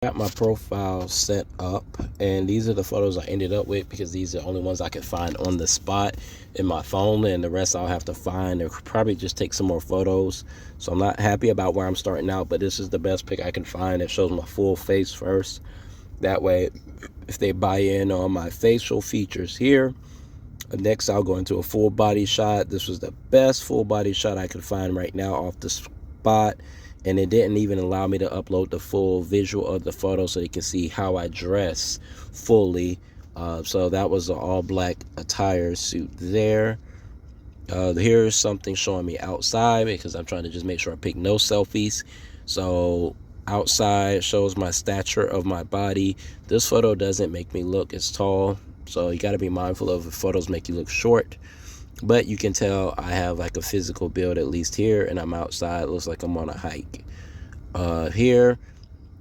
Got my profile set up, and these are the photos I ended up with because these are the only ones I could find on the spot in my phone, and the rest I'll have to find or probably just take some more photos. So I'm not happy about where I'm starting out, but this is the best pic I can find. It shows my full face first. That way, if they buy in on my facial features here, next I'll go into a full body shot. This was the best full body shot I could find right now off the spot, and it didn't even allow me to upload the full visual of the photo so you can see how I dress fully. So that was an all black attire suit there. Here's something showing me outside because I'm trying to just make sure I pick no selfies. So outside shows my stature of my body. This photo doesn't make me look as tall, so you got to be mindful of if photos make you look short. But you can tell I have like a physical build at least here, and I'm outside. It looks like I'm on a hike. Here,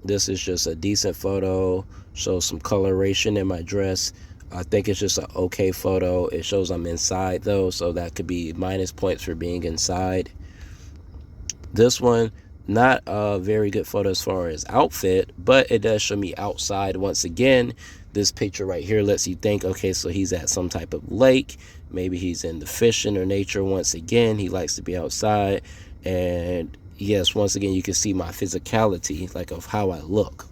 this is just a decent photo. Shows some coloration in my dress. I think it's just an okay photo. It shows I'm inside though, so that could be minus points for being inside. This one, not a very good photo as far as outfit, but it does show me outside once again. This picture right here lets you think, okay, so he's at some type of lake. Maybe he's in the fishing or nature once again. He likes to be outside. And yes, once again, you can see my physicality, like of how I look.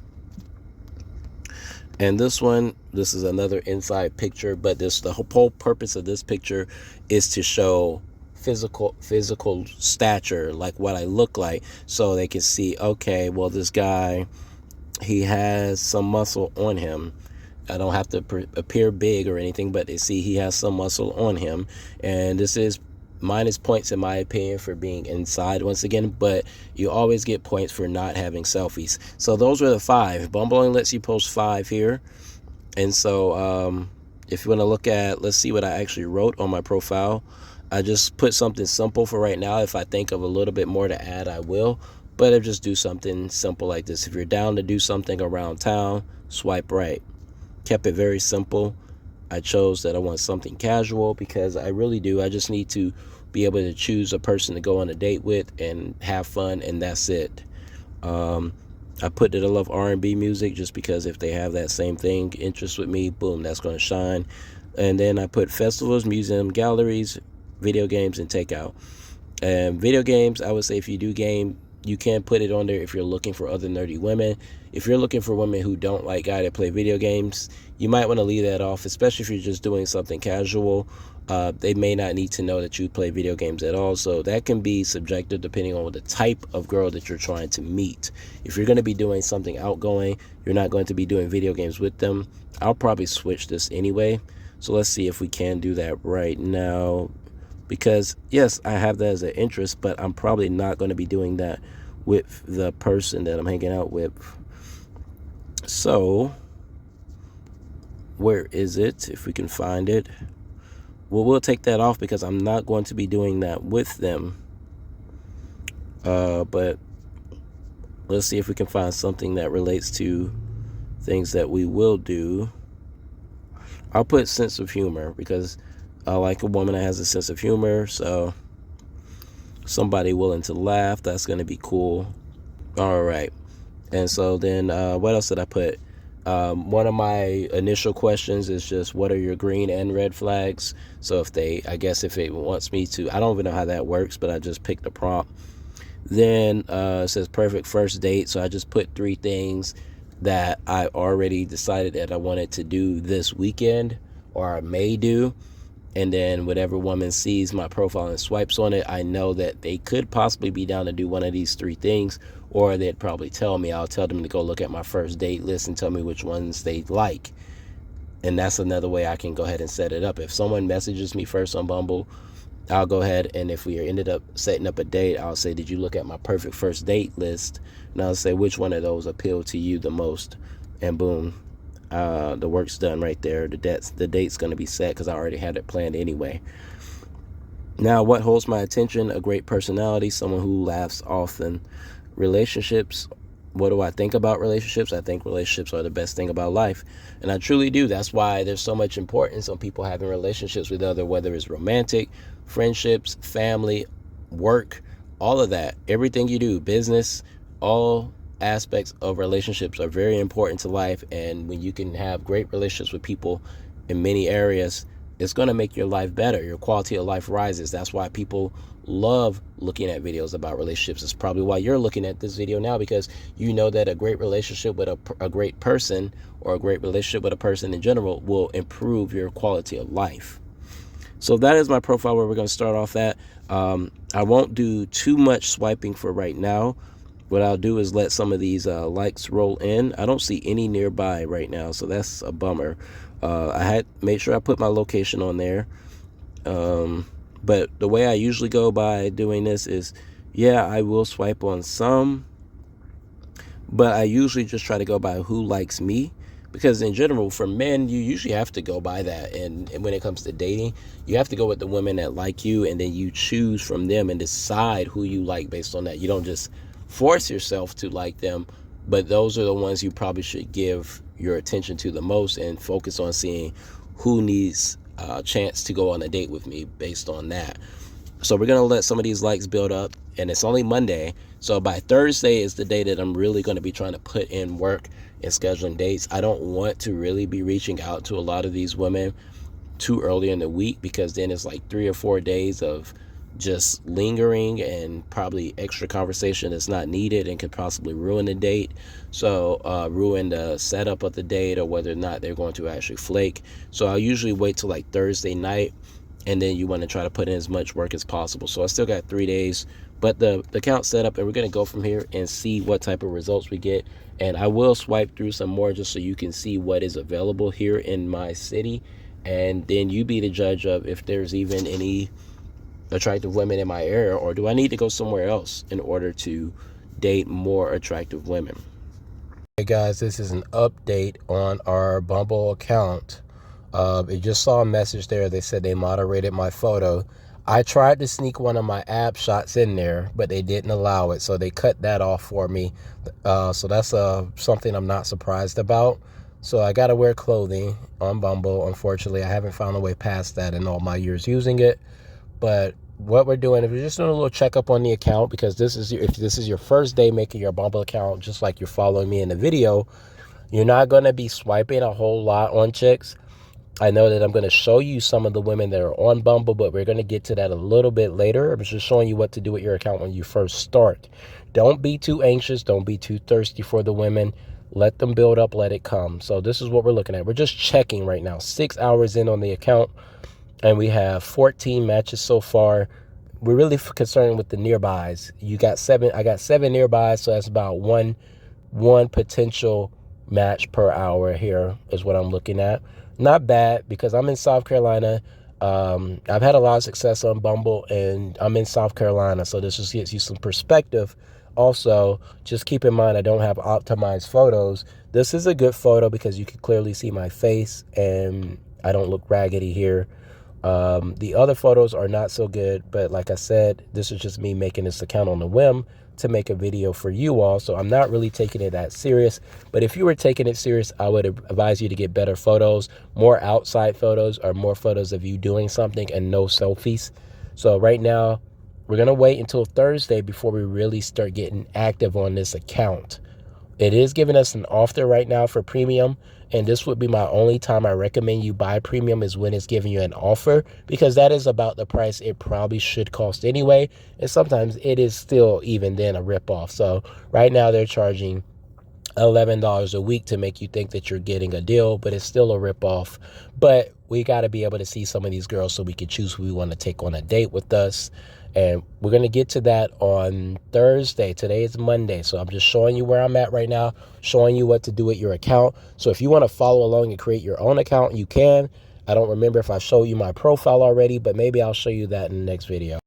And this one, this is another inside picture, but the whole purpose of this picture is to show physical stature, like what I look like, so they can see, okay, well, this guy, he has some muscle on him. I don't have to appear big or anything, but they see he has some muscle on him. And this is minus points in my opinion for being inside once again, but you always get points for not having selfies. So those are the 5. Bumble only lets you post 5 here. And so if you want to look at, let's see what I actually wrote on my profile. I just put something simple for right now. If I think of a little bit more to add, I will, but I'll just do something simple like this. If you're down to do something around town, swipe right. Kept it very simple. I chose that I want something casual because I really do. I just need to be able to choose a person to go on a date with and have fun, and that's it. I put that I love R&B music just because if they have that same thing, interest with me, boom, that's going to shine. And then I put festivals, museum, galleries, video games, and takeout. And video games, I would say if you do game, you can put it on there if you're looking for other nerdy women. If you're looking for women who don't like guys that play video games, you might want to leave that off, especially if you're just doing something casual. They may not need to know that you play video games at all, so that can be subjective depending on the type of girl that you're trying to meet. If you're going to be doing something outgoing, you're not going to be doing video games with them. I'll probably switch this anyway, so let's see if we can do that right now. Because yes, I have that as an interest, but I'm probably not going to be doing that with the person that I'm hanging out with. So where is it? If we can find it. Well, we'll take that off because I'm not going to be doing that with them. But let's see if we can find something that relates to things that we will do. I'll put sense of humor because I like a woman that has a sense of humor, so somebody willing to laugh, that's going to be cool. All right. And so then what else did I put? One of my initial questions is just what are your green and red flags? So if it wants me to, I don't even know how that works, but I just picked a prompt. Then it says perfect first date. So I just put 3 things that I already decided that I wanted to do this weekend or I may do. And then whatever woman sees my profile and swipes on it, I know that they could possibly be down to do one of these 3 things, or they'd probably tell me. I'll tell them to go look at my first date list and tell me which ones they like. And that's another way I can go ahead and set it up. If someone messages me first on Bumble, I'll go ahead, and if we ended up setting up a date, I'll say, did you look at my perfect first date list? And I'll say, which one of those appealed to you the most? And boom. The work's done right there. The date's going to be set because I already had it planned anyway. Now, what holds my attention? A great personality, someone who laughs often. Relationships. What do I think about relationships? I think relationships are the best thing about life. And I truly do. That's why there's so much importance on people having relationships with whether it's romantic, friendships, family, work, all of that. Everything you do, business, all aspects of relationships are very important to life, and when you can have great relationships with people in many areas, it's going to make your life better. Your quality of life rises. That's why people love looking at videos about relationships. It's probably why you're looking at this video now, because you know that a great relationship with a great person, or a great relationship with a person in general, will improve your quality of life. So that is my profile where we're going to start off at. I won't do too much swiping for right now. What I'll do is let some of these likes roll in. I don't see any nearby right now, so that's a bummer. I had made sure I put my location on there. But the way I usually go by doing this is, yeah, I will swipe on some, but I usually just try to go by who likes me. Because in general, for men, you usually have to go by that. And when it comes to dating, you have to go with the women that like you, and then you choose from them and decide who you like based on that. You don't just force yourself to like them, but those are the ones you probably should give your attention to the most, and focus on seeing who needs a chance to go on a date with me based on that. So we're going to let some of these likes build up, and it's only Monday. So by Thursday is the day that I'm really going to be trying to put in work and scheduling dates. I don't want to really be reaching out to a lot of these women too early in the week, because then it's like 3 or 4 days of just lingering and probably extra conversation that's not needed and could possibly ruin the date. So ruin the setup of the date, or whether or not they're going to actually flake. So I'll usually wait till like Thursday night, and then you want to try to put in as much work as possible. So I still got 3 days, but the account's set up, and we're going to go from here and see what type of results we get. And I will swipe through some more just so you can see what is available here in my city, and then you be the judge of if there's even any attractive women in my area, or do I need to go somewhere else in order to date more attractive women. Hey guys, this is an update on our Bumble account. It just saw a message there. They said they moderated my photo. I tried to sneak one of my ab shots in there, but they didn't allow it, so they cut that off for me. So that's something I'm not surprised about. So I got to wear clothing on Bumble. Unfortunately, I haven't found a way past that in all my years using it. But what we're doing is we're just doing a little checkup on the account, because if this is your first day making your Bumble account, just like you're following me in the video, you're not going to be swiping a whole lot on chicks. I know that I'm going to show you some of the women that are on Bumble, but we're going to get to that a little bit later. I'm just showing you what to do with your account when you first start. Don't be too anxious. Don't be too thirsty for the women. Let them build up. Let it come. So this is what we're looking at. We're just checking right now. 6 hours in on the account, and we have 14 matches so far. We're really concerned with the nearbys. You got 7. I got 7 nearbys, so that's about one potential match per hour here is what I'm looking at. Not bad, because I'm in South Carolina. I've had a lot of success on Bumble, and I'm in South Carolina, so this just gives you some perspective. Also, just keep in mind I don't have optimized photos. This is a good photo because you can clearly see my face, and I don't look raggedy here. The other photos are not so good, but like I said, this is just me making this account on a whim to make a video for you all, so I'm not really taking it that serious. But if you were taking it serious, I would advise you to get better photos, more outside photos, or more photos of you doing something, and no selfies. So right now, we're gonna wait until Thursday before we really start getting active on this account. It is giving us an offer right now for premium, and this would be my only time I recommend you buy premium, is when it's giving you an offer, because that is about the price it probably should cost anyway, and sometimes it is still even then a ripoff. So right now they're charging $11 a week to make you think that you're getting a deal, but it's still a ripoff. But we got to be able to see some of these girls so we can choose who we want to take on a date with us. And we're going to get to that on Thursday. Today is Monday, so I'm just showing you where I'm at right now, showing you what to do with your account. So if you want to follow along and create your own account, you can. I don't remember if I showed you my profile already, but maybe I'll show you that in the next video.